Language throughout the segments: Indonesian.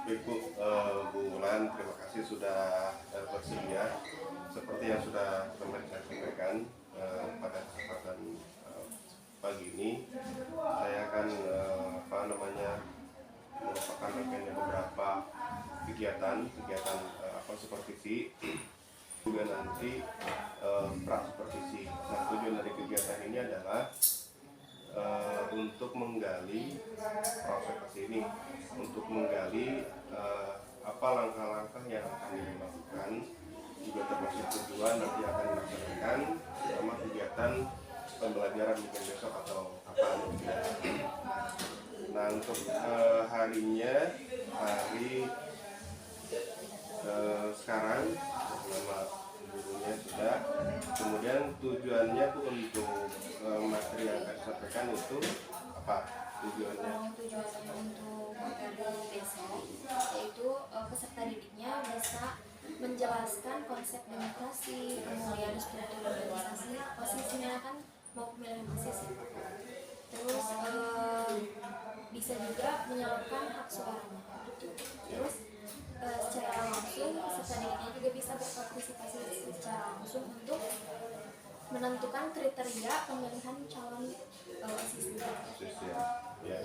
Baik Bu, Bu Wulan, terima kasih sudah bersedia. Seperti yang sudah kemarin saya sampaikan pada kesempatan pagi ini, saya akan merupakan rangkaian beberapa kegiatan supervisi, juga nanti pra-supervisi. Nah, tujuan dari kegiatan ini adalah untuk menggali proses ini, untuk menggali apa langkah-langkah yang akan dilakukan, juga termasuk tujuan nanti akan dilaksanakan selama kegiatan pembelajaran mungkin besok atau kapan. Nah, untuk harinya hari sekarang nama gurunya sudah, kemudian tujuannya tuh untuk materi yang akan disampaikan itu apa tujuannya? Tujuannya untuk materi besok yaitu peserta didiknya bisa menjelaskan konsep demokrasi, kemudian struktur organisasi, posisinya kan mau pemilihan mahasiswa, terus bisa juga menyalurkan hak suaranya, terus secara langsung peserta didiknya juga bisa berpartisipasi secara langsung untuk menentukan kriteria pemilihan calon siswa. Ya.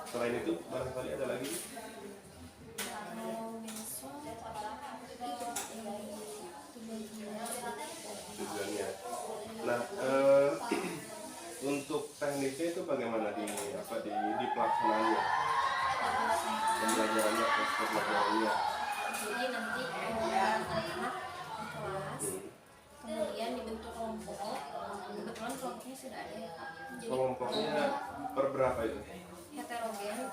Selain itu barangkali ada lagi? Tujuannya. Nah, untuk teknisnya itu bagaimana di pelaksanaannya? Pembelajarannya, proses pembelajarannya. Jadi nanti anak-anak di kelas, kemudian dibentuk kelompok. Kebetulan kelompoknya sudah ada ya Kak. Jadi kelompoknya per berapa itu? Heterogen,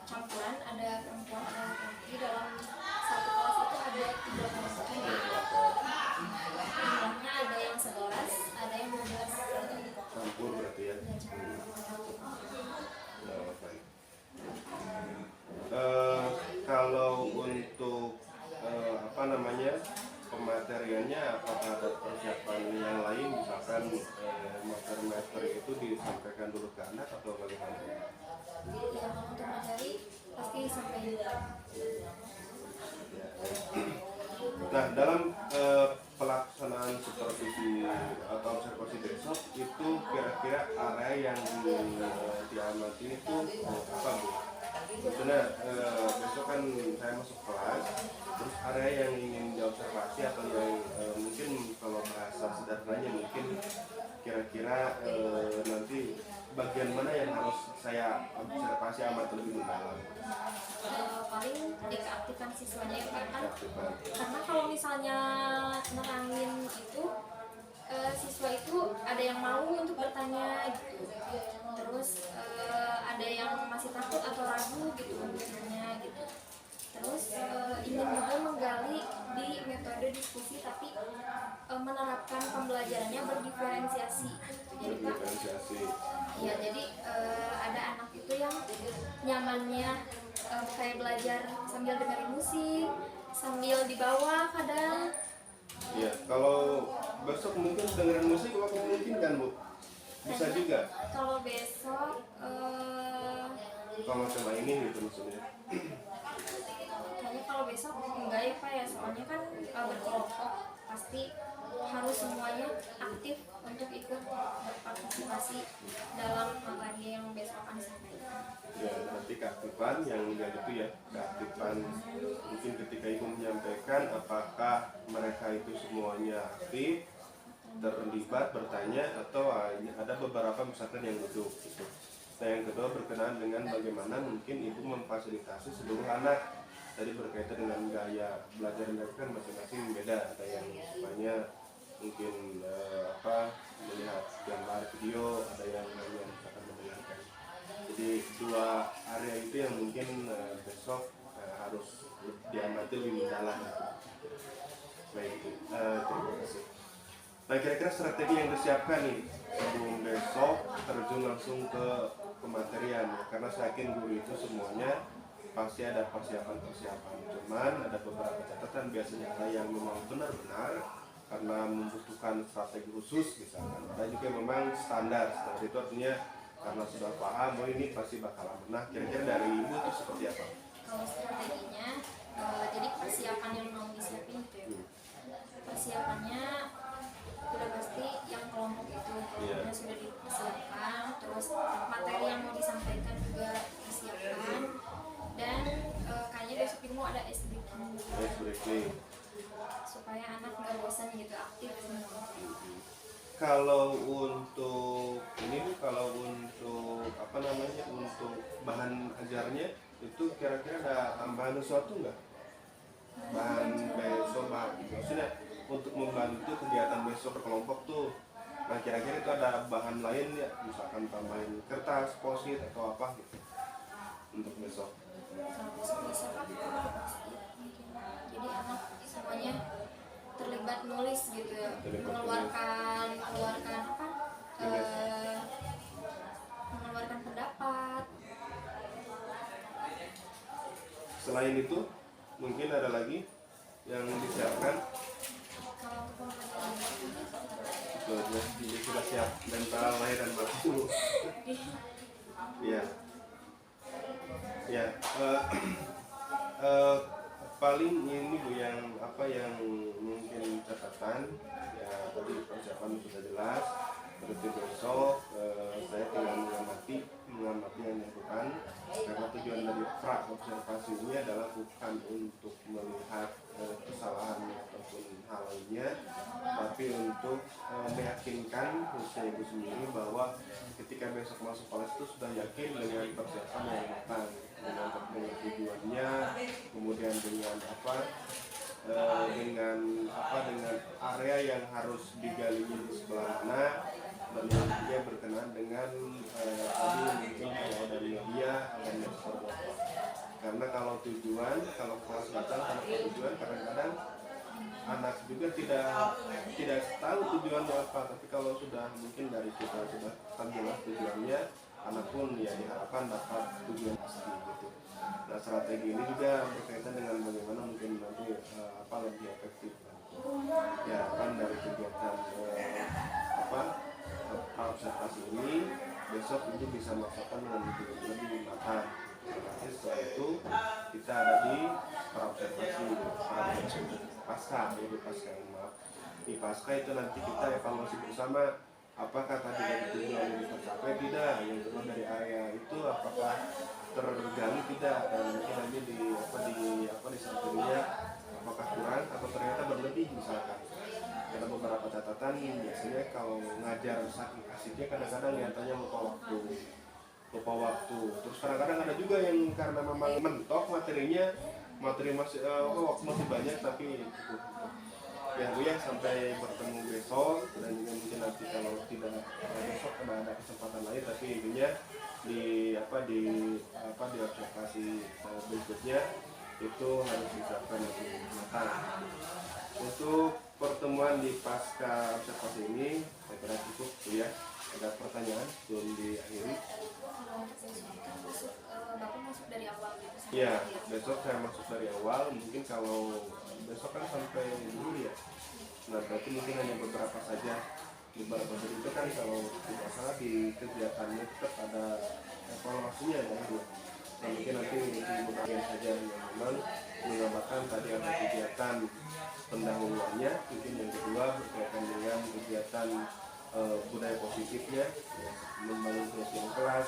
campuran, ada perempuan, ada laki-laki. Dalam satu kelas itu ada 3 kelompok. Jumlahnya ada yang 11, ada yang 12. Campur berarti ya. Nah, baik. Kalau untuk pemateriannya, apakah ada persiapan yang lain, misalkan materi-materi itu disampaikan dulu ke anak atau bagaimana? Ya, kalau untuk materi pasti disampaikan. Nah, dalam pelaksanaan supervisi atau observasi besok itu kira-kira area yang diamati itu apa Bu? Maksudnya besok kan saya masuk kelas, terus area yang ingin diobservasi atau yang mungkin kalau bahasa sederhananya mungkin kira-kira nanti bagian mana yang harus saya observasi amat lebih mendalam? Paling dikeaktifkan siswanya ya Pak, kan karena kalau misalnya nerangin itu siswa itu ada yang mau untuk bertanya gitu, terus ada yang masih takut atau ragu gitu untuk bertanya gitu, terus ingin juga menggali di metode diskusi tapi menerapkan pembelajarannya berdiferensiasi gitu. Jadi Pak, ya jadi ada anak itu yang nyamannya kayak belajar sambil dengerin musik, sambil di bawah kadang. Ya, kalau besok mungkin dengerin musik waktu mungkin kan Bu? Bisa Kayaknya, juga. kalau besok Kalau sama ini gitu maksudnya. kayaknya kalau besok enggak ya Pak ya, soalnya kan berkelompok pasti harus semuanya aktif untuk ikut berpartisipasi dalam materi yang besok akan disampaikan. Ya, nanti keaktifan yang lihat itu ya, keaktifan mungkin ketika ibu menyampaikan apakah mereka itu semuanya aktif, terlibat, bertanya, atau ada beberapa misalkan yang duduk gitu. Nah, yang kedua berkenaan dengan bagaimana mungkin ibu memfasilitasi seluruh anak. Tadi berkaitan dengan gaya belajar mereka kan masing-masing beda, ada yang sukanya mungkin melihat gambar video, ada yang hanya misalkan mendengarkan. Jadi dua area itu yang mungkin besok harus diamati lebih mendalam. Baik, terima kasih. Nah, kira-kira strategi yang disiapkan nih sebelum besok terjun langsung ke pematerian ya, karena saya yakin guru itu semuanya pasti ada persiapan-persiapan, cuman ada beberapa catatan biasanya yang memang benar-benar karena membutuhkan strategi khusus misalkan, ada juga memang standar itu artinya karena sudah paham, oh ini pasti bakal aman. Nah, kira-kira dari ibu itu seperti apa? Kalau strateginya Oke. supaya anak nggak bosan gitu aktif. Kalau untuk ini nih, kalau untuk apa namanya, untuk bahan ajarnya itu kira-kira ada tambahan sesuatu nggak? Bahan besok, bahan maksudnya untuk membantu kegiatan besok berkelompok tuh. Nah kira-kira itu ada bahan lain ya, misalkan tambahin kertas, post-it atau apa gitu untuk besok. Kalau bisa Pak, mungkin. Jadi anak semuanya terlibat nulis gitu ya, mengeluarkan apa? Mengeluarkan pendapat. Selain itu mungkin ada lagi yang disiapkan. Kalau untuk pembelajaran Betul, jadi sudah siap mental, lahir dan batin. Ya, ya. Paling ini Bu yang apa yang mungkin catatan ya, tadi persiapan sudah jelas. Berarti besok saya tinggal mengamati yang dilakukan, karena tujuan dari pra observasi ini adalah bukan untuk melihat kesalahan ataupun hal lainnya, tapi untuk meyakinkan khususnya ibu sendiri bahwa ketika besok masuk kelas itu sudah yakin dengan persiapan yang matang, dengan tujuannya, kemudian dengan dengan area yang harus digali di sebelah mana, dan yang juga berkenaan dengan tadi mungkin kalau dari media akan seperti apa. Karena kalau kelas datang karena tujuan, kadang-kadang anak juga tidak tahu tujuannya apa, tapi kalau sudah mungkin dari kita sudah jelas tujuannya, anak pun ya diharapkan dapat tujuan pasti gitu. Nah strategi ini juga berkaitan dengan bagaimana mungkin nanti lebih efektif ya kan dari kegiatan observasi ini. Besok itu bisa melakukan dengan lebih matang. Nanti setelah itu kita ada di praobservasi pasca, di pasca itu nanti kita evaluasi bersama apakah tadi dari tujuan ini tercapai tidak, yang kedua dari area itu apakah tergali tidak, dan mungkin nanti di sampingnya apakah kurang atau ternyata berlebih misalkan. Ada beberapa catatan biasanya kalau ngajar saking asiknya kadang-kadang nyatanya lupa waktu. Terus kadang-kadang ada juga yang karena memang mentok materi masih waktu masih banyak tapi cukup. Ya Bu ya, sampai bertemu besok, dan juga mungkin nanti kalau tidak besok ada kesempatan lain, tapi intinya di observasi berikutnya itu harus disiapkan lebih matang. Untuk pertemuan di pasca observasi ini saya kira cukup Bu ya. Ada pertanyaan sebelum diakhiri? Bapak masuk dari awal gitu? Ya, besok saya masuk dari awal. Mungkin kalau besok kan sampai dulu ya. Nah berarti mungkin hanya beberapa saja. Beberapa dari itu kan kalau tidak salah di kegiatannya tetap ada evaluasinya ya. Nah mungkin nanti beberapa saja yang memang menggambarkan tadi ada kegiatan pendahuluannya, mungkin yang kedua berkaitan dengan kegiatan budaya positifnya, ya, membangun kebersihan kelas,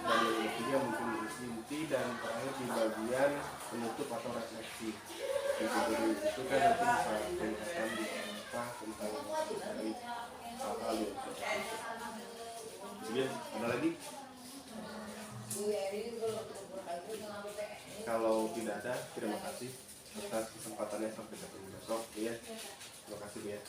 dan yang ketiga mungkin inti, dan terakhir di bagian penutup atau refleksi. Jadi itu kan nanti bisa menjelaskan di tentang dari hal-hal yang kemudian ada lagi? Kalau tidak ada, terima kasih atas kesempatannya, sampai ketemu besok ya. Terima kasih ya.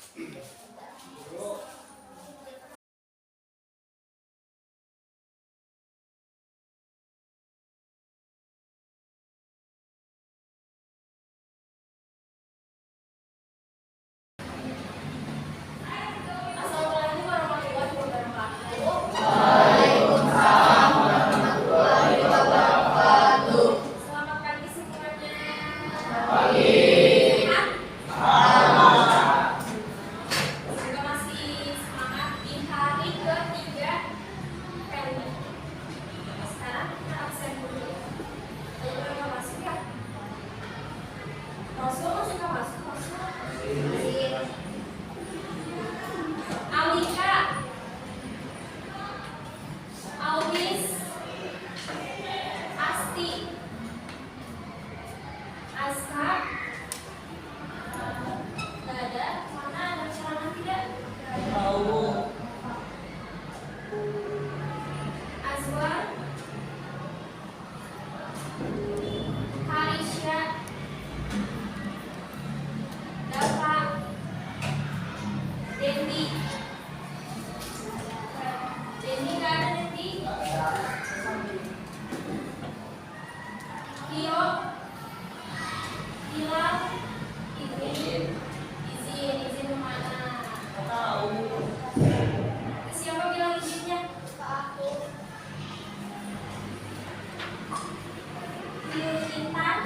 Intan,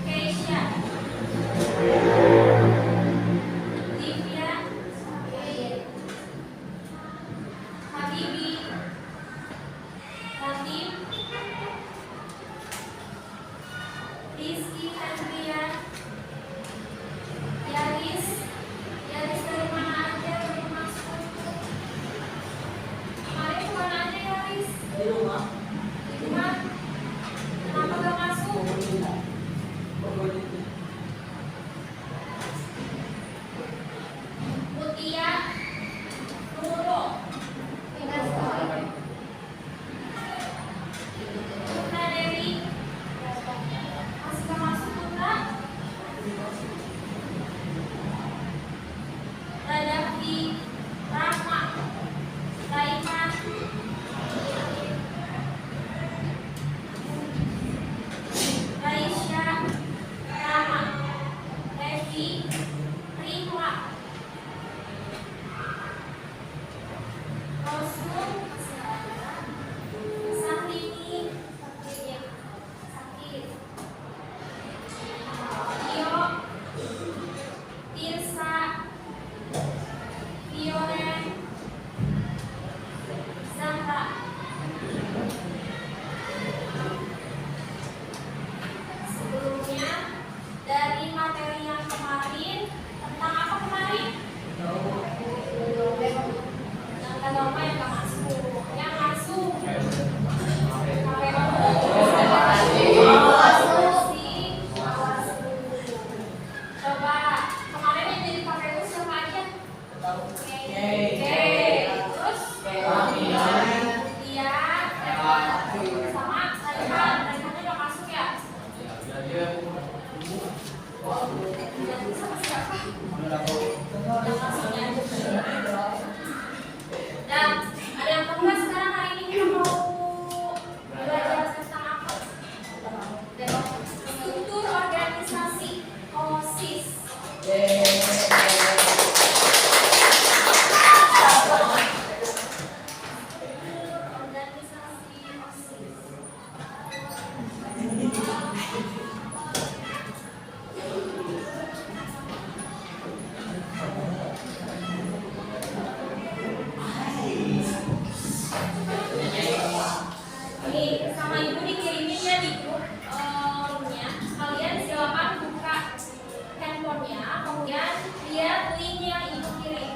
Keisha, Livia, Habibi, Nadim, Rizky Andrian, Yaris dari mana aja belum masuk? Kemarin kemana aja Yaris? Di rumah. Di rumah? Kenapa gak masuk? Mutia, Nurul, tinggal sekali. Putra Dewi, masih gak masuk Putra? Radafi, Rahma, Raihan, Raisya, Rama, Revi, Rihwa, Rasul, Sahrini, Sakit, Tio, Tirsa, Violen, Zahra. Sebelumnya dari materi yang kemarin tentang apa kemarin? Yang agama yang nggak masuk, yang masuk. Coba kemarin yang jadi KPU siapa aja? Terus dia sama Raihannya nggak masuk ya? Sama siapa? Yang masuknya. Dan ada yang kedua sekarang hari ini kita mau belajar tentang apa? Struktur organisasi OSIS. Organisasi OSIS. Ini sama ibu dikirimin ya di grup roomnya. Kalian silakan buka handphonenya, kemudian lihat link yang ibu kirim.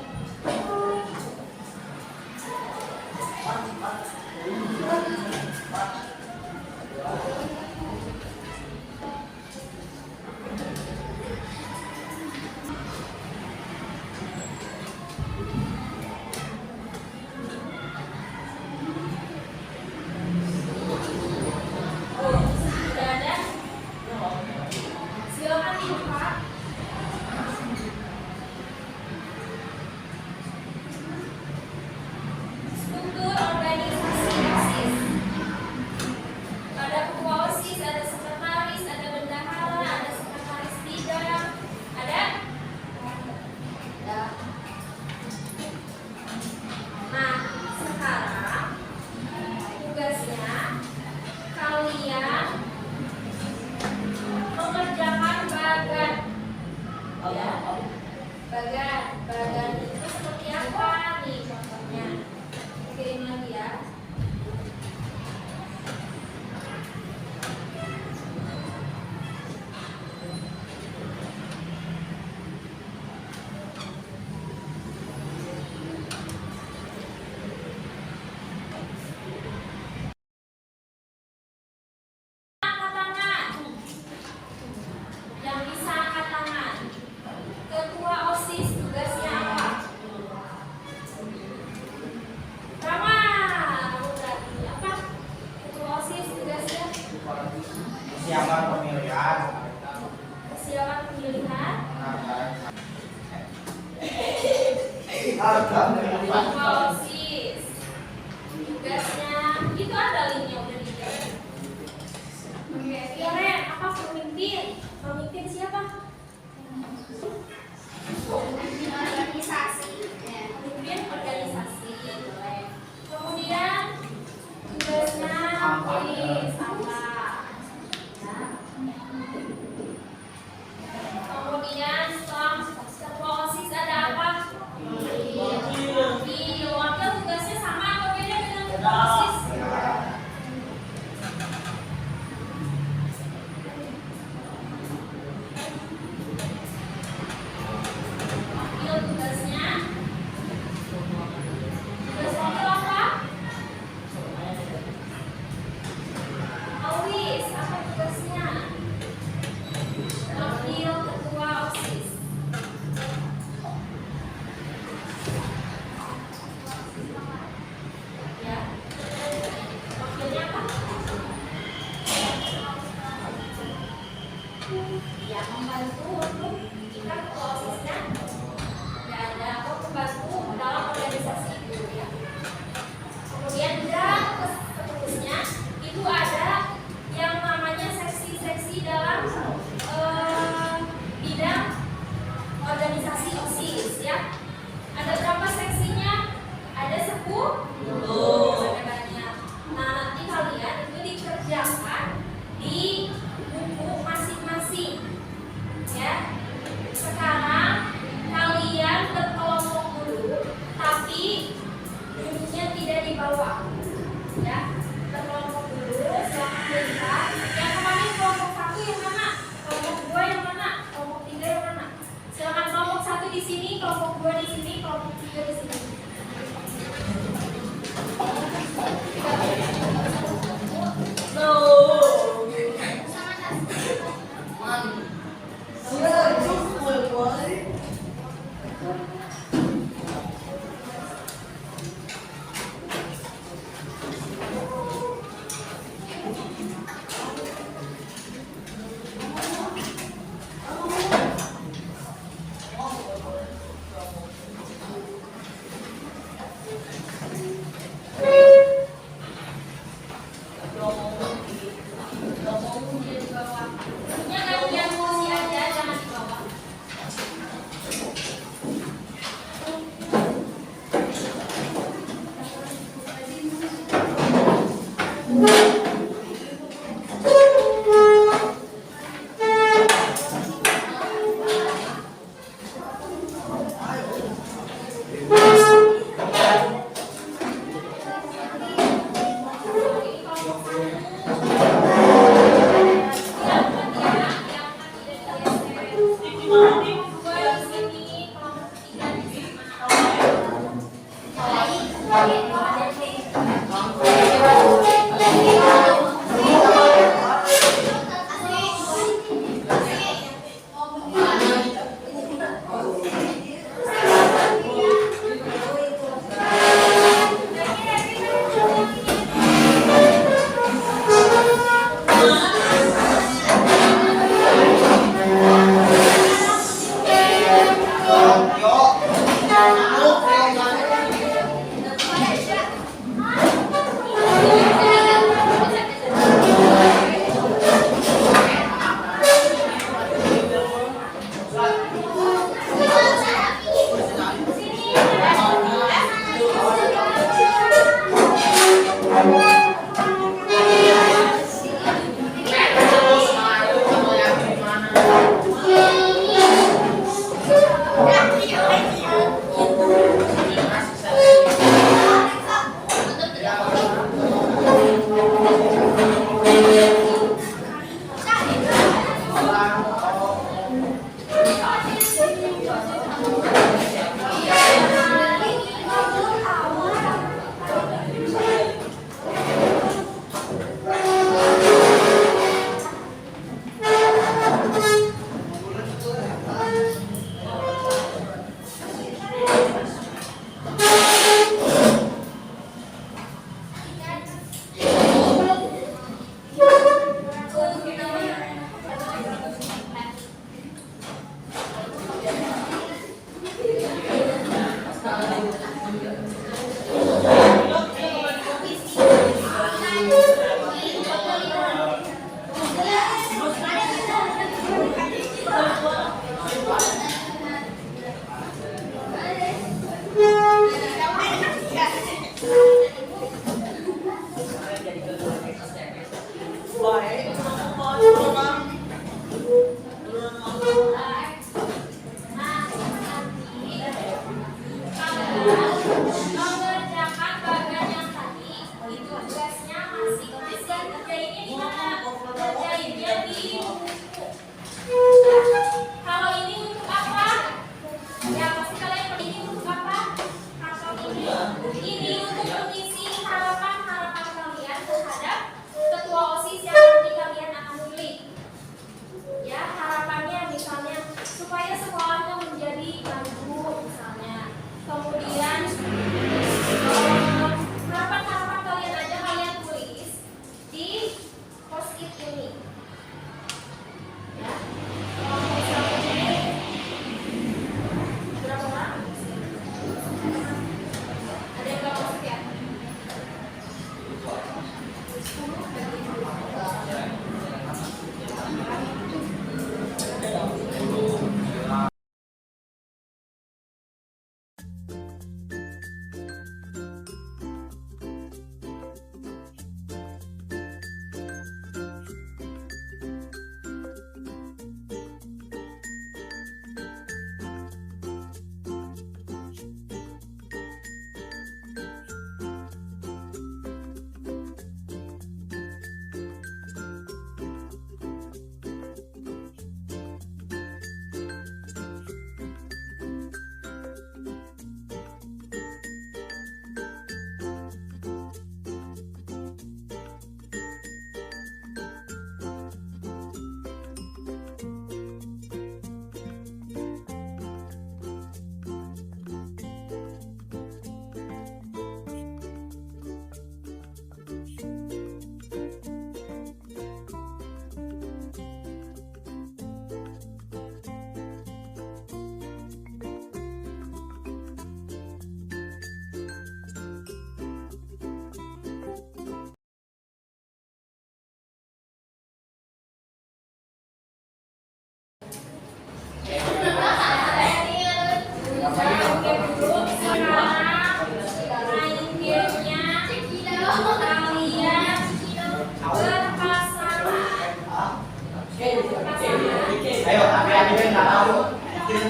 Sudah ada? Silakan dibuka. Struktur organisasi OSIS. Ada ketua OSIS, ada sekretaris, ada bendahara, ada sekretaris bidang. Ada? Ada. Nah, sekarang tugasnya kalian mengerjakan bagan. Ya. Bagan itu seperti apa nih contohnya? Kirim lagi ya. Angkat tangan. Yang bisa angkat tangan. Ketua OSIS tugasnya apa? Rama, berarti apa? Ketua OSIS tugasnya Siapa pemilihan? kesiapan pemilihan. Ketua OSIS tugasnya itu ada linknya udah di dalam. Oke, Fiore, apa pemimpin? Pemimpin siapa? Organisasi. Pemimpin organisasi. Kemudian tugasnya ya membantu untuk kita ketua OSISnya dan atau membantu dalam organisasi itu ya. Kemudian bidang seterusnya itu ada yang namanya seksi-seksi dalam bidang organisasi OSIS ya. Ada berapa seksinya? Ada 10. Ada banyak. Nah, nanti kalian itu dikerjakan di buku masing-masing ya. Sekarang kalian berkelompok dulu, tapi bukunya tidak dibawa ya. Berkelompok dulu, silahkan melihat. Yang kemarin kelompok 1 yang mana? Kelompok 2 yang mana? Kelompok 3 yang mana? Silakan kelompok 1 di sini, kelompok 2 di sini, kelompok 3 di sini.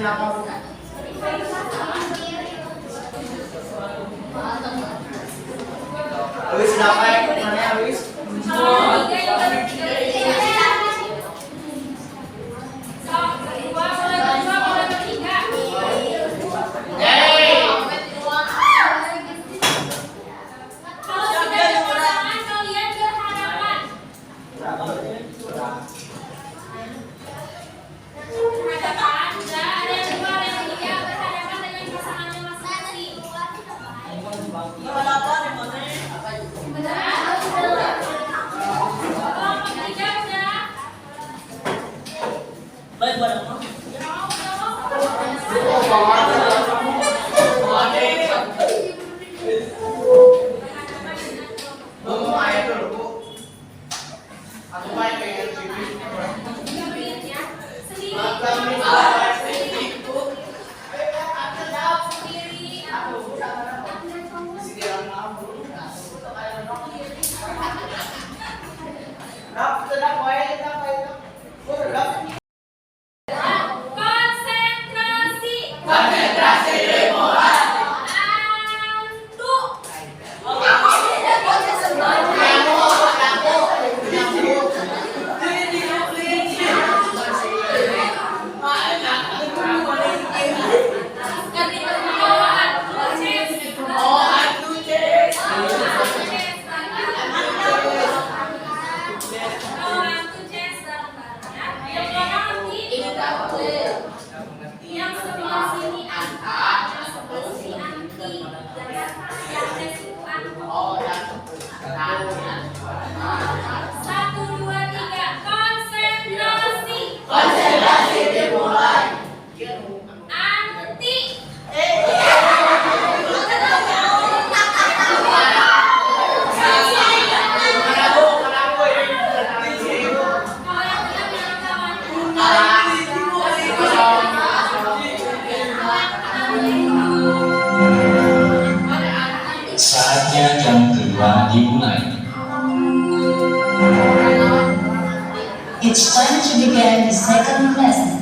pertanyaan apa, Bu? Wis dapat mana wis? Saatnya jam kedua dimulai. It's time to begin the second lesson.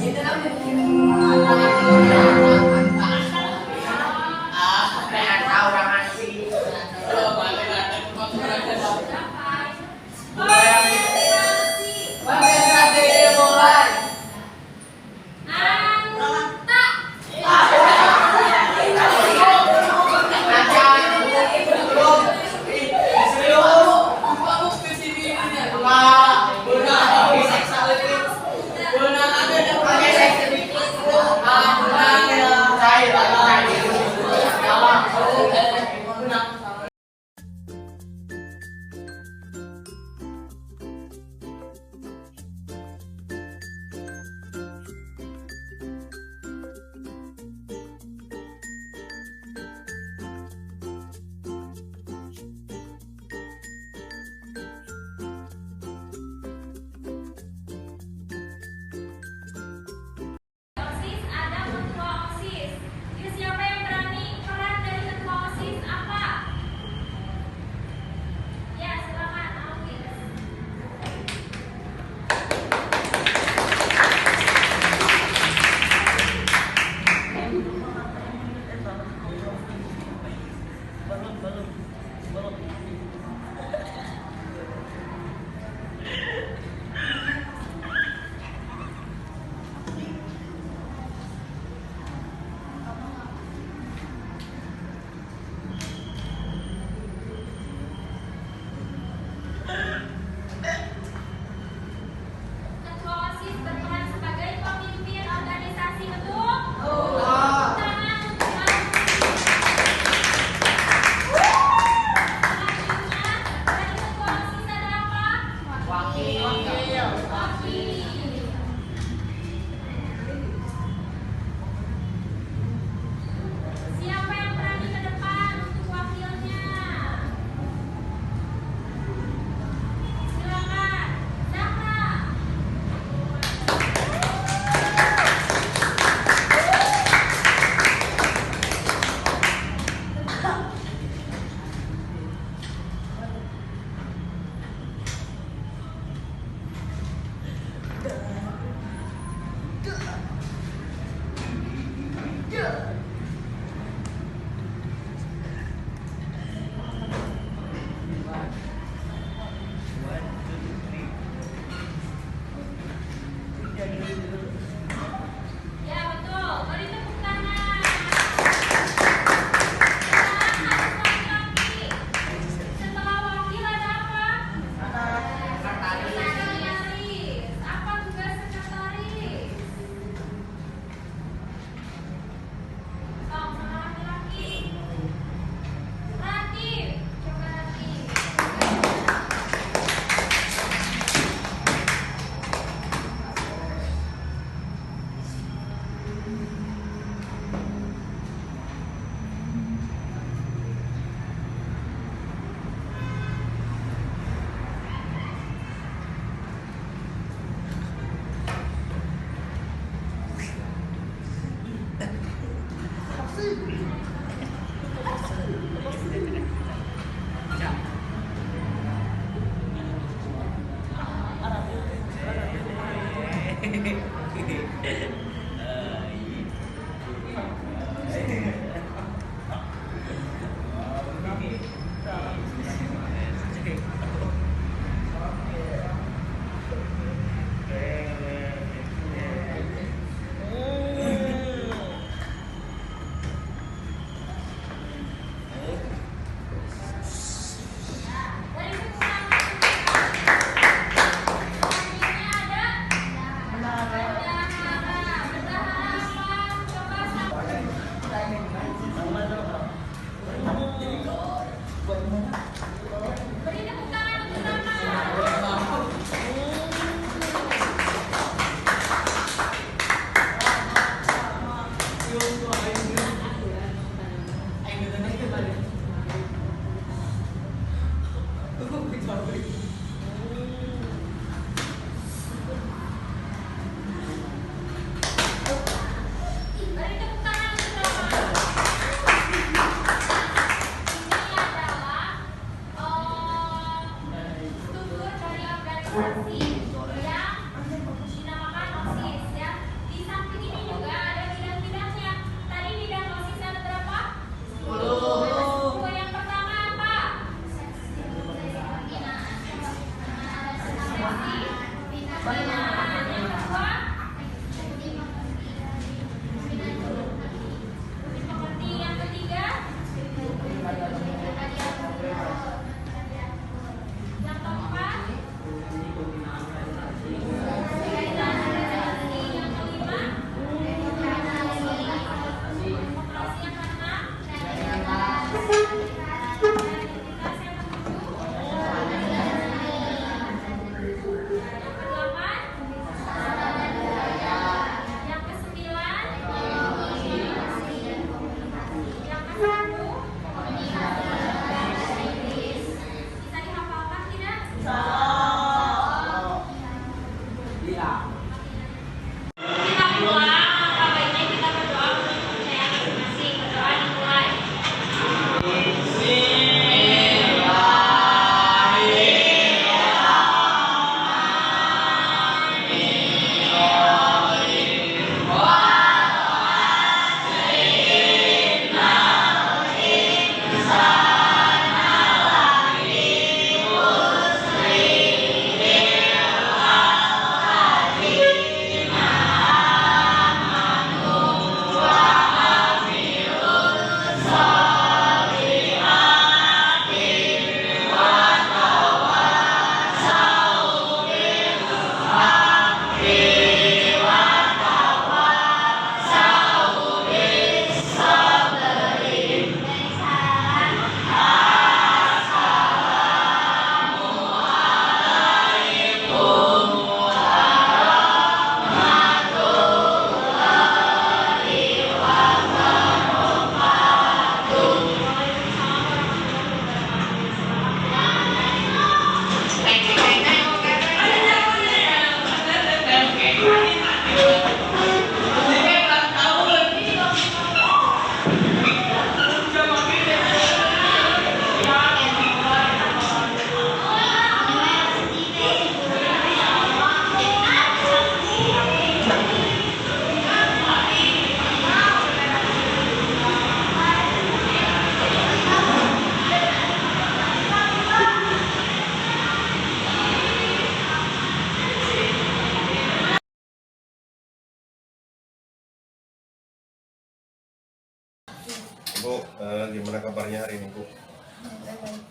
Bu, gimana kabarnya hari ini, Bu?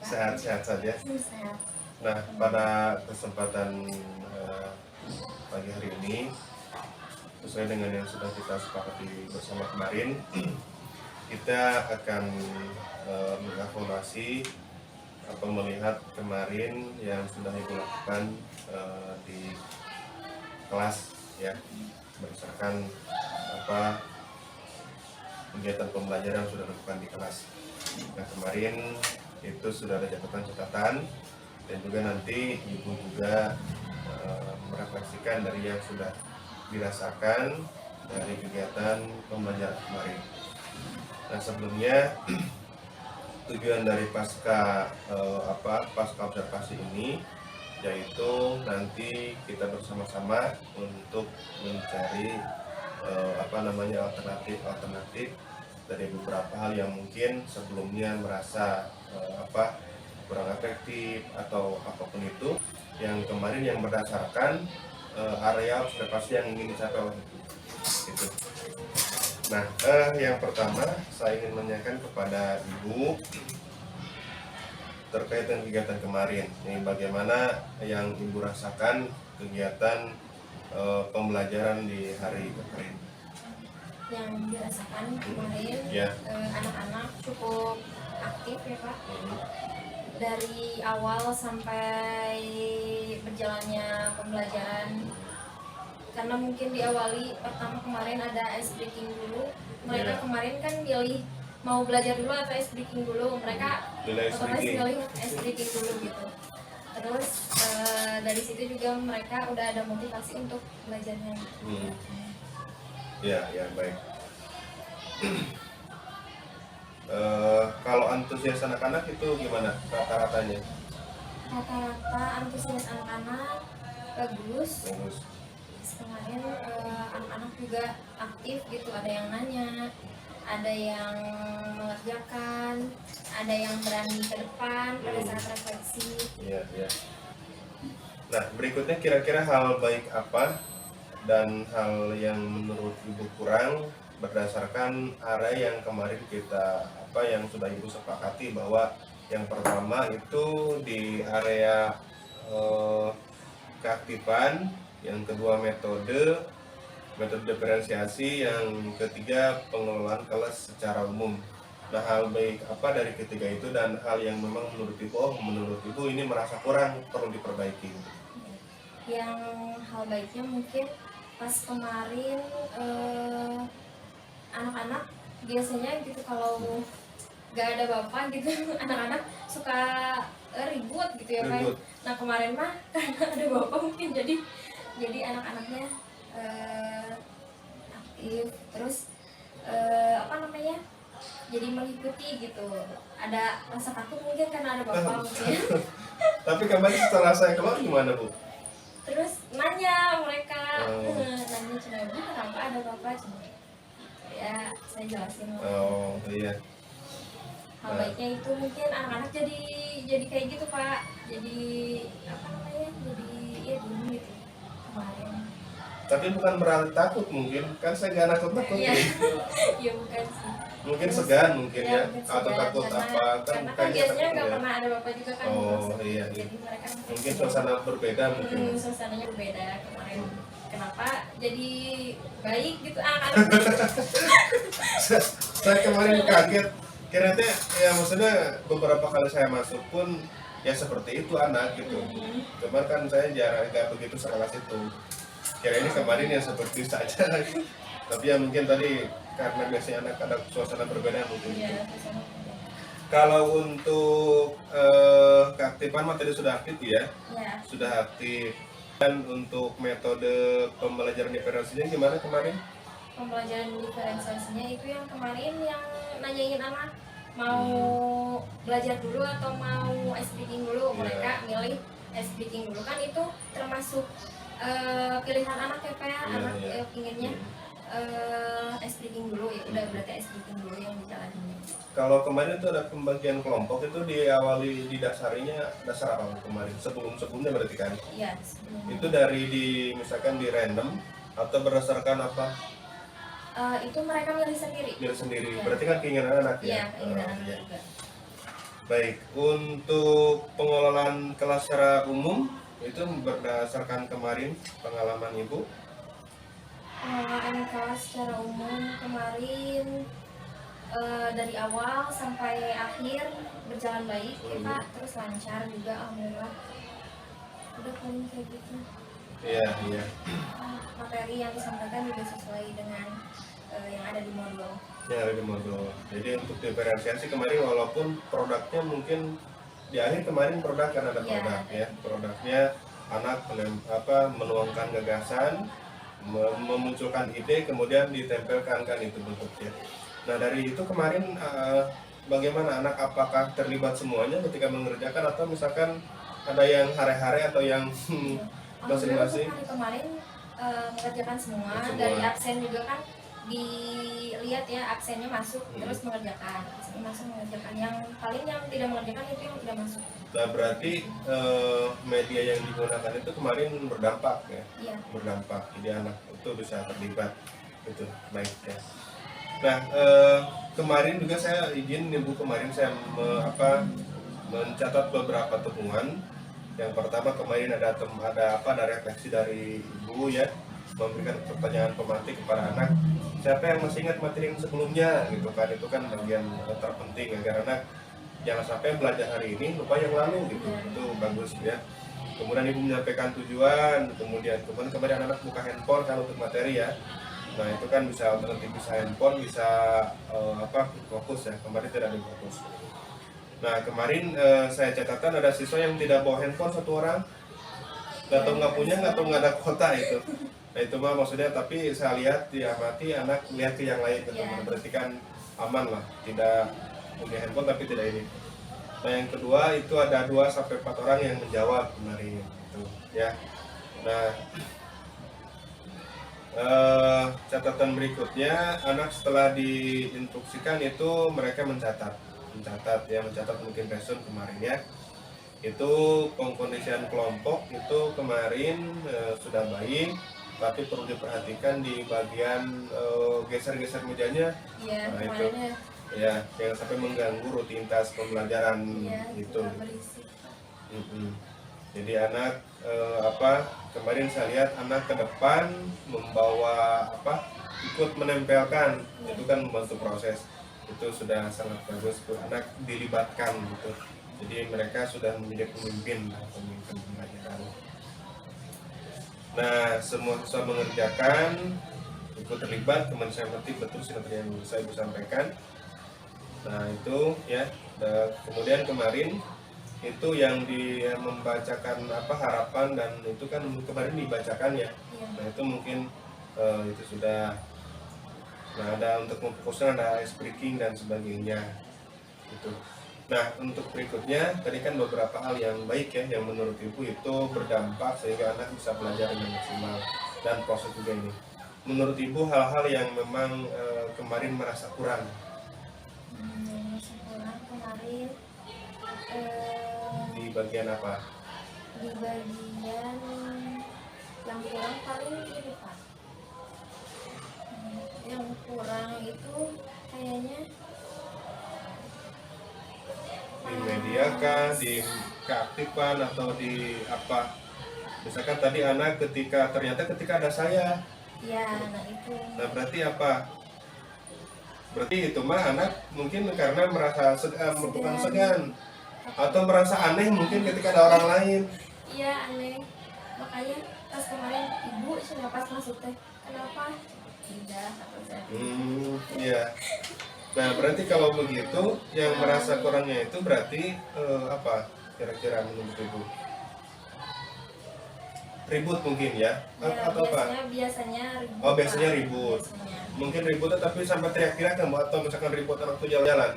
Sehat-sehat saja? Sehat. Nah, pada kesempatan pagi hari ini, sesuai dengan yang sudah kita sepakati bersama kemarin, kita akan mengevaluasi atau melihat kemarin yang sudah Ibu lakukan di kelas, ya, berdasarkan apa kegiatan pembelajaran yang sudah dilakukan di kelas. Nah, kemarin itu sudah ada catatan-catatan, dan juga nanti Ibu juga merefleksikan dari yang sudah dirasakan dari kegiatan pembelajaran kemarin. Nah, sebelumnya tujuan dari pasca observasi ini yaitu nanti kita bersama-sama untuk mencari alternatif dari beberapa hal yang mungkin sebelumnya merasa kurang efektif atau apapun itu, yang kemarin yang berdasarkan area observasi yang ingin dicapai oleh itu. Nah, yang pertama saya ingin menanyakan kepada Ibu terkait dengan kegiatan kemarin. Ini bagaimana yang Ibu rasakan kegiatan pembelajaran di hari kemarin? Yang dirasakan kemarin Ya. anak-anak cukup aktif ya Pak. Dari awal sampai berjalannya pembelajaran, karena mungkin diawali pertama kemarin ada ice breaking dulu. Mereka kemarin kan milih mau belajar dulu atau ice breaking dulu, mereka otomatis milih ice breaking dulu gitu. Terus dari situ juga mereka udah ada motivasi untuk belajarnya. Ya baik. Kalau antusias anak-anak itu gimana rata-ratanya? Rata-rata antusias anak-anak bagus. Kemarin anak-anak juga aktif gitu, ada yang nanya, ada yang mengerjakan, ada yang berani ke depan pada saat refleksi. Iya. Nah, berikutnya kira-kira hal baik apa dan hal yang menurut Ibu kurang berdasarkan area yang kemarin yang sudah Ibu sepakati, bahwa yang pertama itu di area keaktifan, yang kedua metode diferensiasi, yang ketiga pengelolaan kelas secara umum. Nah, hal baik apa dari ketiga itu dan hal yang memang menurut Ibu ini merasa kurang, perlu diperbaiki? Yang hal baiknya mungkin pas kemarin anak-anak biasanya gitu kalau gak ada bapak gitu anak-anak suka ribut gitu ya Pak. Nah kemarin mah karena ada bapak mungkin jadi anak-anaknya aktif, terus jadi mengikuti gitu, ada rasa takut mungkin karena ada bapak mungkin. Tapi kemarin setelah saya keluar gimana Bu? Terus nanya mereka, nanya cina Bu kenapa ada bapak, ya saya jelasin. Iya. Hal baiknya itu mungkin anak-anak jadi kayak gitu Pak, jadi jadi ya dulu gitu kemarin. Tapi bukan berarti takut, mungkin kan saya gak nakut-nakut. Iya. Iya bukan sih. Mungkin segan mungkin ya, atau segan, takut apa kan? Karena biasanya nggak ya. pernah ada bapak juga kan. Iya. Jadi mereka Mungkin suasana berbeda mungkin. Suasananya berbeda kemarin. Kenapa jadi baik gitu anak-anak? Saya kemarin kaget. Kira-kira ya maksudnya beberapa kali saya masuk pun ya seperti itu anak gitu. Cuman kan saya jarang kayak begitu sekelas itu. Kira ini kemarin ya seperti saja. Tapi ya mungkin tadi karena biasanya anak ada suasana berbeda mungkin. Iya, Kalau untuk keaktifan mah tadi sudah aktif ya? Ya. Sudah aktif. Dan untuk metode pembelajaran diferensiasinya gimana kemarin? Pembelajaran diferensiasinya itu yang kemarin yang nanyain anak mau belajar dulu atau mau ice breaking dulu. Mereka milih ice breaking dulu, kan itu termasuk pilihan anak ya Pak ya. Anak inginnya ice breaking dulu, ya udah berarti ice breaking dulu yang dijalanin. Kalau kemarin itu ada pembagian kelompok, itu diawali didasarinya dasar apa kemarin? Sebelumnya berarti kan? Iya, sebelumnya. Itu dari misalkan di random atau berdasarkan apa? Itu mereka milih sendiri. Milih sendiri. Ya. Berarti kan keinginan anak ya? Iya, keinginan anak Iya. juga. Baik, untuk pengelolaan kelas secara umum itu berdasarkan kemarin pengalaman Ibu? Pengelolaan kelas secara umum kemarin dari awal sampai akhir berjalan baik ya Pak, terus lancar juga alhamdulillah. Udah paling kayak gitu. Iya. Materi yang disampaikan juga sesuai dengan yang ada di modul. Yang ada di modul. Jadi untuk diferensiasi kemarin walaupun produknya mungkin di akhir kemarin produk kan ada produk ya. Produknya anak menuangkan gagasan, memunculkan ide, kemudian ditempelkan kan itu bentuknya. Nah dari itu kemarin bagaimana anak, apakah terlibat semuanya ketika mengerjakan atau misalkan ada yang hare-hare atau yang Alhamdulillah masing-masing? untuk hari kemarin mengerjakan semua. Semua. Dari absen juga kan dilihat ya absennya masuk terus mengerjakan, absennya masuk mengerjakan. Yang paling yang tidak mengerjakan itu yang tidak masuk. Nah berarti media yang digunakan itu kemarin berdampak ya? Iya. Berdampak, jadi anak itu bisa terlibat itu baik ya. Nah kemarin juga saya izin nih Bu, kemarin saya mencatat beberapa temuan. Yang pertama kemarin ada refleksi dari Ibu ya, memberikan pertanyaan pemantik kepada anak. Siapa yang masih ingat materi yang sebelumnya gitu kan, itu kan bagian terpenting agar anak jangan sampai belajar hari ini lupa yang lalu gitu. Itu bagus ya. Kemudian Ibu menyampaikan tujuan, kemudian kemarin anak buka handphone kan untuk materi ya. Nah itu kan bisa alternatif, bisa handphone, bisa fokus ya. Kemarin tidak ada fokus. Nah kemarin saya catatkan ada siswa yang tidak bawa handphone satu orang, nggak tahu nggak punya, nggak tahu nggak ada kuota itu. Nah itu mah maksudnya, tapi saya lihat diamati anak lihat ke yang lain, berarti kan aman lah, tidak punya handphone tapi tidak ini. Nah yang kedua itu ada 2-4 orang yang menjawab kemarin itu ya. Nah catatan berikutnya, anak setelah diinstruksikan itu mereka mencatat mungkin resume kemarin ya. Itu pengkondisian kelompok itu kemarin sudah baik, tapi perlu diperhatikan di bagian geser-geser mejanya. Iya, nah, itu kemarinnya. ya jangan sampai mengganggu rutinitas pembelajaran gitu. Jadi anak kemarin saya lihat anak ke depan membawa ikut menempelkan, itu kan membantu proses, itu sudah sangat bagus. Anak dilibatkan gitu, jadi mereka sudah menjadi pemimpin pembelajaran. Nah semua siswa mengerjakan, ikut terlibat, kemudian saya mengerti betul seperti yang saya Ibu sampaikan. Nah itu ya. Kemudian kemarin itu yang membacakan harapan, dan itu kan kemarin dibacakan ya. Nah itu mungkin itu sudah. Nah ada untuk memfokuskan, ada ice breaking dan sebagainya itu. Nah untuk berikutnya tadi kan beberapa hal yang baik ya, yang menurut Ibu itu berdampak sehingga anak bisa belajar dengan maksimal dan proses juga ini. Menurut Ibu hal-hal yang memang kemarin merasa kurang? Merasa kurang kemarin Di bagian apa? di bagian yang kurang paling di depan. Yang kurang itu kayaknya Di media kah, di keaktifan, atau di apa? Misalkan tadi anak ketika ada saya. ya, nah itu. Nah berarti apa? Berarti itu mah anak mungkin karena merasa bukan segan, atau merasa aneh mungkin ketika ada orang lain. Iya aneh, makanya pas kemarin ibu sudah pas masuk teh, kenapa tidak atau saya. Iya. Nah berarti kalau begitu yang merasa kurangnya itu berarti apa kira-kira menurut Ibu? Ribut mungkin ya? Ya, Atau apa? biasanya ribut. Oh biasanya ribut. Biasanya. Mungkin ribut tapi sampai teriak-teriak kan, atau misalkan ribut anak tuh jalan-jalan.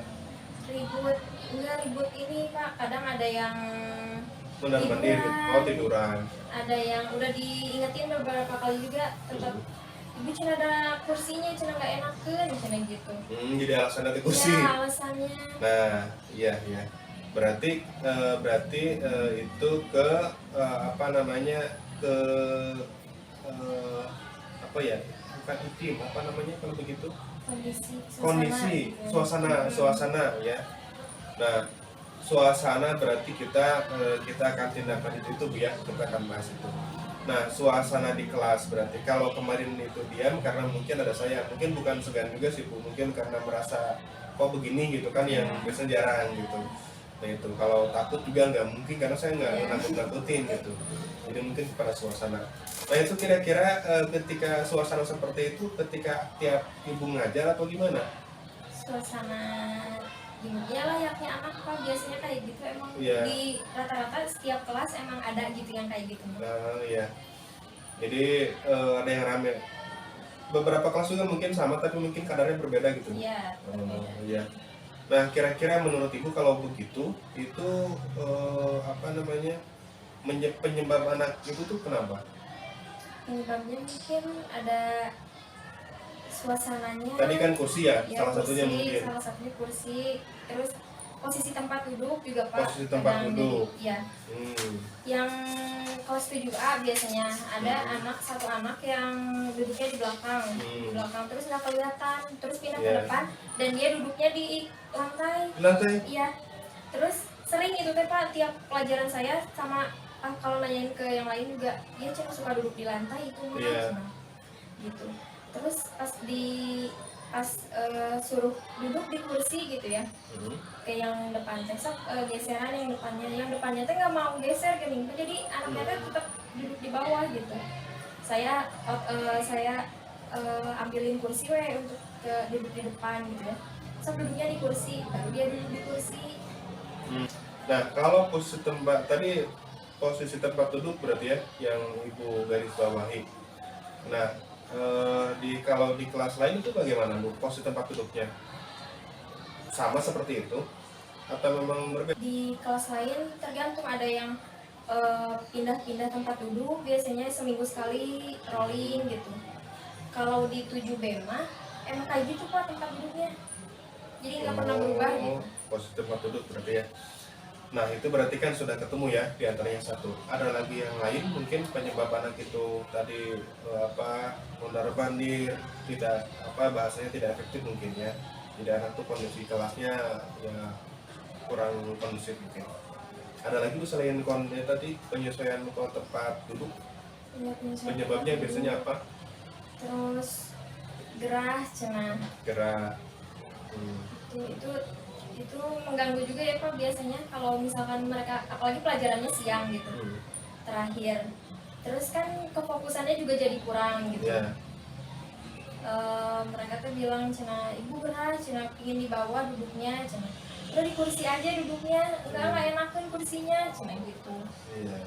Ribut, enggak ribut ini Pak, kadang ada yang Benar-benar oh tiduran. ada yang udah diingetin beberapa kali juga, tetap ibu cina ada kursinya, cina nggak enakan, cina gitu. Jadi alasan ada kursi. Ya alasannya. Nah iya. Berarti itu ke bukan intim, kalau begitu kondisi suasana ya. Nah suasana berarti kita akan tindakan itu Bu ya, kita akan bahas itu. Nah suasana di kelas berarti kalau kemarin itu diam karena mungkin ada saya, mungkin bukan segan juga sih Bu, mungkin karena merasa kok begini gitu kan, yang biasanya jarang gitu. Nah itu kalau takut juga nggak mungkin, karena saya nggak nakut-nakutin gitu. Jadi mungkin pada suasana. Nah itu kira-kira ketika suasana seperti itu, ketika tiap ibu ngajar atau gimana? Suasana ya layaknya anak Pak, biasanya kayak gitu emang. Di rata-rata setiap kelas emang ada gitu yang kayak gitu. Nah iya. Jadi ada yang rame. Beberapa kelas juga mungkin sama tapi mungkin kadarnya berbeda gitu. Iya. Iya. Nah kira-kira menurut Ibu kalau begitu itu penyebab anak itu tuh kenapa? Penyebabnya mungkin ada suasananya. Tadi kan kursi ya, Ya, salah satunya kursi, mungkin. salah satunya kursi, terus posisi tempat duduk juga Pak. Posisi tempat Kadang duduk. ya. Hmm. Yang kelas 7A biasanya ada satu anak yang duduknya di belakang, terus nggak kelihatan, terus pindah ke Iya. depan dan dia duduknya di lantai. Lantai. Iya. Terus sering itu teh Pak, tiap pelajaran saya sama kalau nanyain ke yang lain juga, dia cuma suka duduk di lantai itu mah. Iya. Gitu. Terus pas suruh duduk di kursi gitu ya, ke yang depan teh geseran yang depannya teh nggak mau geser gini, jadi anaknya teh tetap duduk di bawah gitu. Saya ambilin kursi untuk duduk di depan gitu ya. So duduknya di kursi, baru dia duduk di kursi. Nah, kalau posisi tempat tadi posisi tempat duduk berarti ya yang ibu garis bawahi. Nah, kalau di kelas lain itu bagaimana Bu? Posisi tempat duduknya sama seperti itu atau memang berbeda? Di kelas lain tergantung, ada yang pindah-pindah tempat duduk, biasanya seminggu sekali rolling gitu. Kalau di 7B mah emang kayak gitu Pak tempat duduknya, jadi nggak pernah berubah gitu. Posisi tempat duduk berarti ya. Nah, itu berarti kan sudah ketemu ya di antaranya satu. Ada lagi yang lain mungkin penyebab anak itu tadi mondar-mandir, tidak bahasanya tidak efektif mungkin ya. Jadi anak tuh kondisi kelasnya ya kurang kondusif mungkin. Ada lagi Bu selain tadi penyesuaian tempat duduk, Ya, penyebabnya biasanya apa? Terus gerah cenah. Gerah. Itu mengganggu juga ya Pak biasanya kalau misalkan mereka, apalagi pelajarannya siang gitu terakhir, terus kan kefokusannya juga jadi kurang gitu. Ya. Mereka tuh bilang cina ibu gerah, cina pingin di bawah duduknya, cina udah di kursi aja duduknya, nggak enakan kursinya, cina gitu. Iya.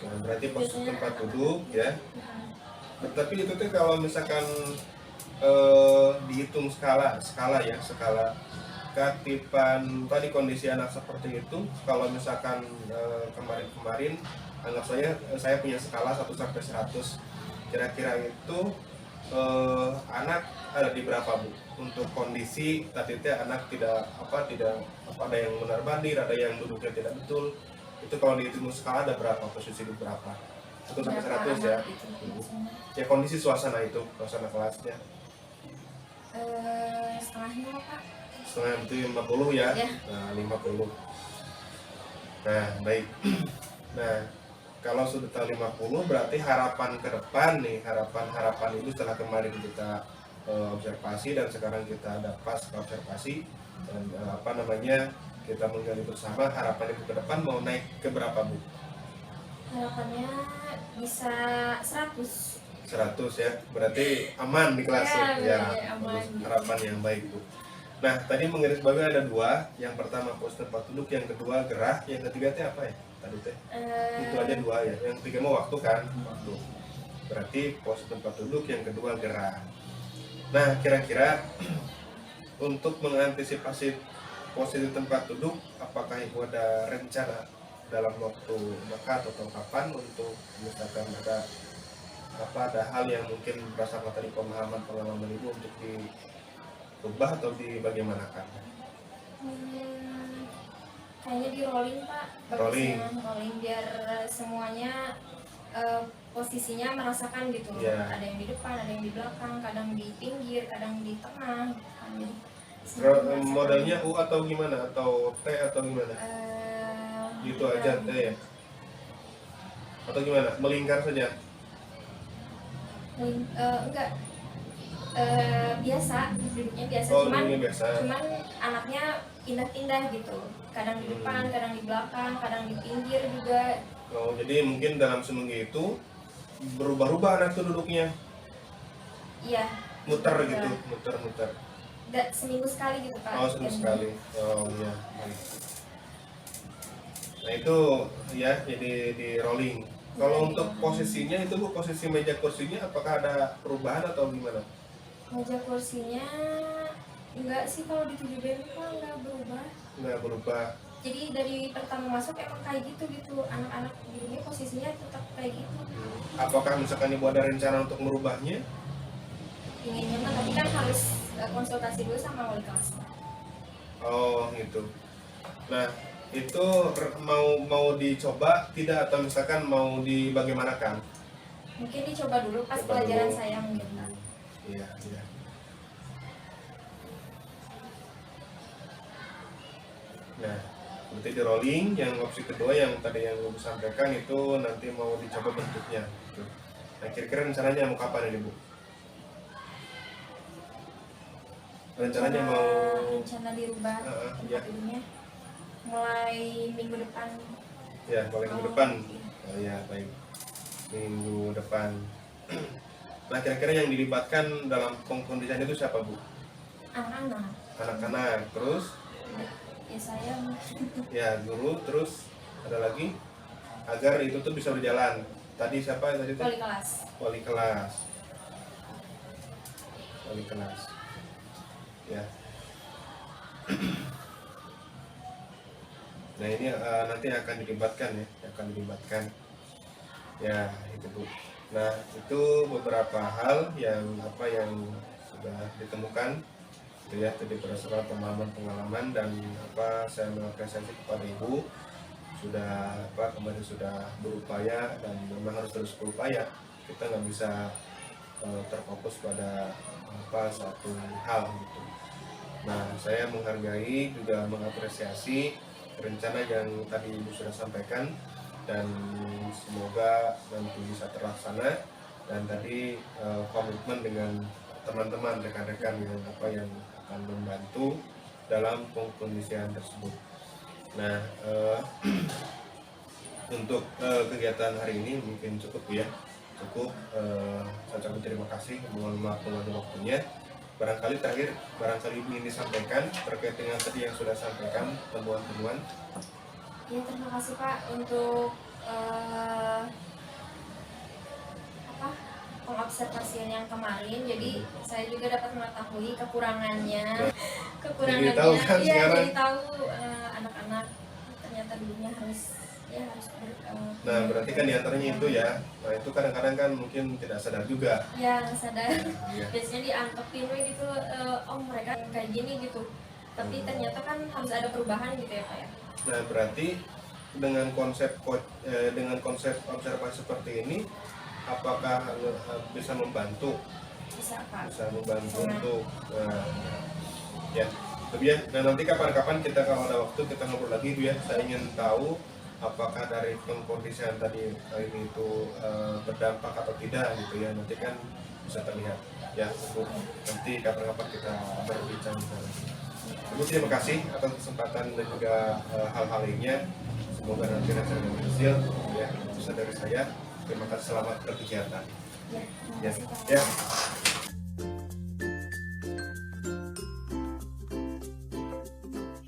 Nah, berarti posisi tempat duduk ya. Tapi itu tuh kalau misalkan dihitung skala keaktifan tadi kondisi anak seperti itu, kalau misalkan kemarin anggap saya punya skala 1 sampai 100, kira-kira itu anak ada di berapa Bu? Untuk kondisi tadi teh anak tidak ada yang benar-benar, ada yang duduknya tidak betul, itu kalau dihitung skala ada berapa, posisi di berapa? 1 sampai 100 ya. Ya kondisi suasana kelasnya. Setengahnya Pak. Setengah itu 50 ya. Nah, 50. Nah, baik. Nah, kalau sudah 50 berarti harapan ke depan nih, harapan itu setelah kemarin kita observasi dan sekarang kita ada pasca observasi dan kita menggali bersama, harapan itu ke depan mau naik ke berapa Bu? Harapannya bisa 100 ya, berarti aman di kelas ya, bagus. aman. Harapan yang baik Bu. Nah, tadi menggarisbawahi ada 2, yang pertama posisi tempat duduk, yang kedua gerah, yang ketiga teh apa ya? Tadi teh itu aja 2 ya, yang ketiga mau waktu kan? Waktu. Berarti posisi tempat duduk, yang kedua gerah. Nah, kira-kira untuk mengantisipasi posisi tempat duduk, apakah Ibu ada rencana dalam waktu dekat atau kapan untuk misalkan ada hal yang mungkin berdasarkan tadi pengalaman Ibu untuk diubah atau dibagaimanakan? Kayaknya di rolling Pak. Rolling biar semuanya posisinya merasakan gitu. Yeah. Ada yang di depan, ada yang di belakang, kadang di pinggir, kadang di tengah. Modelnya U atau gimana? Atau T atau gimana? Gitu aja T ya? Atau gimana? Melingkar saja? Enggak, biasa, duduknya biasa, Duduknya biasa. cuman anaknya pindah-pindah gitu, kadang di depan, kadang di belakang, kadang di pinggir juga. Oh, jadi mungkin dalam seminggu itu berubah-ubah anak tuh duduknya, Iya, muter Iya. gitu, muter-muter. seminggu sekali gitu Pak. Oh, seminggu sekali. Oh iya. Nah itu ya, jadi di rolling. Kalau untuk posisinya itu Bu, posisi meja kursinya apakah ada perubahan atau gimana? Meja kursinya enggak sih, kalau di 7B Pak enggak berubah. Nggak berubah. Jadi dari pertama masuk emang kayak gitu anak-anak di sini posisinya tetap kayak gitu. Apakah misalkan ibu ada rencana untuk merubahnya? Inginnya mah tapi kan harus konsultasi dulu sama wali kelas. Oh gitu. Nah itu mau dicoba tidak atau misalkan mau dibagaimanakan? Mungkin dicoba dulu pas Coba pelajaran dulu. saya mungkin kan. Iya iya. Nah berarti di rolling yang opsi kedua yang tadi yang ibu sampaikan itu nanti mau dicoba bentuknya. Gitu. Nah kira-kira rencananya mau kapan ini bu? Rencananya mau rencana dirubah iya. tempat ininya mulai minggu depan. Ya mulai minggu depan. Oh ya baik, minggu depan. Nah kira-kira yang dilibatkan dalam pengkondisian itu siapa bu? Anak-anak Anak-anak, terus ya saya ya guru, terus ada lagi agar itu tuh bisa berjalan. Tadi siapa tadi tuh? wali kelas. Wali kelas. Wali kelas. Ya. Nah ini nanti akan dilibatkan ya, akan dilibatkan. Ya itu bu. Nah itu beberapa hal yang sudah ditemukan, itu ya tadi berdasarkan pengalaman dan saya mengapresiasi kepada ibu sudah kemarin sudah berupaya dan memang harus terus berupaya. Kita nggak bisa terfokus pada satu hal gitu. Nah saya menghargai juga mengapresiasi rencana yang tadi ibu sudah sampaikan dan semoga nanti bisa terlaksana dan tadi komitmen dengan teman-teman rekan-rekan yang akan membantu dalam pengkondisian tersebut. Nah untuk kegiatan hari ini mungkin cukup ya, cukup. Saya ucapkan terima kasih, mohon maaf mengambil waktunya. Barangkali ingin disampaikan terkait dengan tadi yang sudah sampaikan temuan-temuan. Ya terima kasih Pak untuk pengobservasian yang kemarin. Jadi saya juga dapat mengetahui kekurangannya. Jadi tahu kan iya, sekarang? jadi tahu anak-anak ternyata dulunya harus Nah berarti kan diantaranya itu ya. Nah itu kadang-kadang kan mungkin tidak sadar juga. ya sadar. Iya. Biasanya diantepin we gitu, oh mereka kayak gini gitu. Tapi ternyata kan harus ada perubahan gitu ya Pak ya. Nah berarti dengan konsep observasi seperti ini, apakah bisa membantu? Bisa Pak. Bisa membantu Bisa. untuk ya lebih ya. Nah nanti kapan-kapan kita kalau ada waktu kita ngobrol lagi Bu ya. Saya ingin tahu apakah dari pengkondisian tadi ini itu berdampak atau tidak gitu ya. Nanti kan bisa terlihat ya Bu. Nanti kapan-kapan kita berbincang. Ibu terima kasih atas kesempatan dan juga hal-hal lainnya. Semoga nanti hasilnya berhasil ya. Bisa dari saya. Terima kasih, selamat berkegiatan. Ya, terima Ya, kasih Pak. ya.